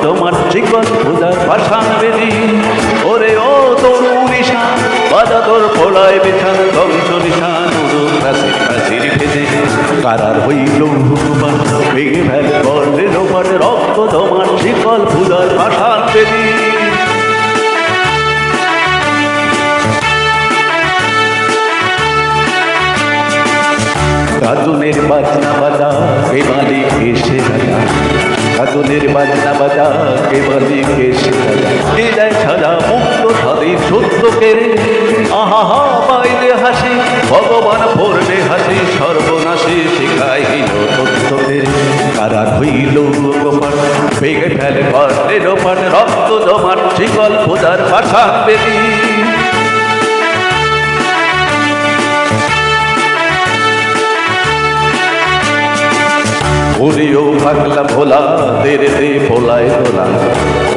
তোমার শিকল পূজার পাশান বেদি। ওরে ও তরু নিশান বাজা তোর ফোলায় বিছান ধ্বংস নিশান কাশির কাশির ভেজে কারার হইল হুকুমান ভেঙে ফেলে বলে লোপাট রক্ত তোমার শিকল পূজার পাশান বেদি। গাজনের বাজনা বাজা কে মালিক এসে রাজা, গাজনের বাজনা বাজা কে মালিক এসে রাজা। কে দেয় সাজা মুক্ত তাদের সত্য কেড়ে, আহা হা পাইলে হাসি ভগবান ভরবে হাসি সর্বনাশী শিখাইল তথ্য কেড়ে। কারা হইল গোপাল ভেঙে ফেলে পাটে লোপাট রক্ত জমাট শিকল পূজার পাশান বেদি। ওরেও পাগলা ভোলা তেরে দে ভোলায় দোলা,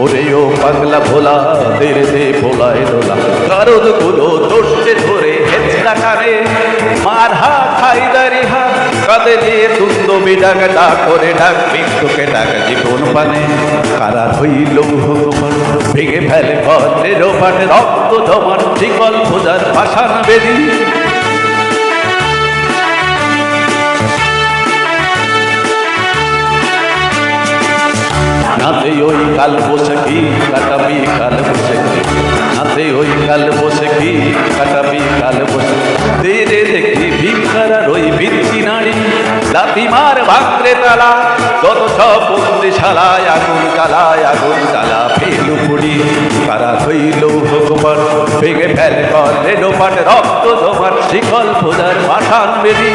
ওরেও পাগলা ভোলা তেরে দে ভোলায় দোলা। কারণ গুলো দোষে ধরে হেঁচড়া কারে মার হা খাই দারি হা কাঁদে দিয়ে তুন্দ বিডাক ডাক করে ডাক মৃত্যুকে ডাক জীবন পানে। কারা হইল ভগবান ভেঙে ফেলে ঘরের পাটে রক্ত জমাট শিকল পূজার পাশান বেদি। নাতে ওই কাল বসে কাটাবি কাল বসে, নাতে ওই কাল বসে কাটাবি কাল বসে। দেরে দেখি ভিক্ষারার ওই বৃত্তি নারী লাথি মার ভাঙরে তালা যত সব বন্দিশালায় আগুন জ্বালা ফেলু পুড়ি। কারা হইল ভগবান ভেঙে ফেলে ঘরে লোপাট রক্ত তোমার শিকল পূজার পাশান বেদি।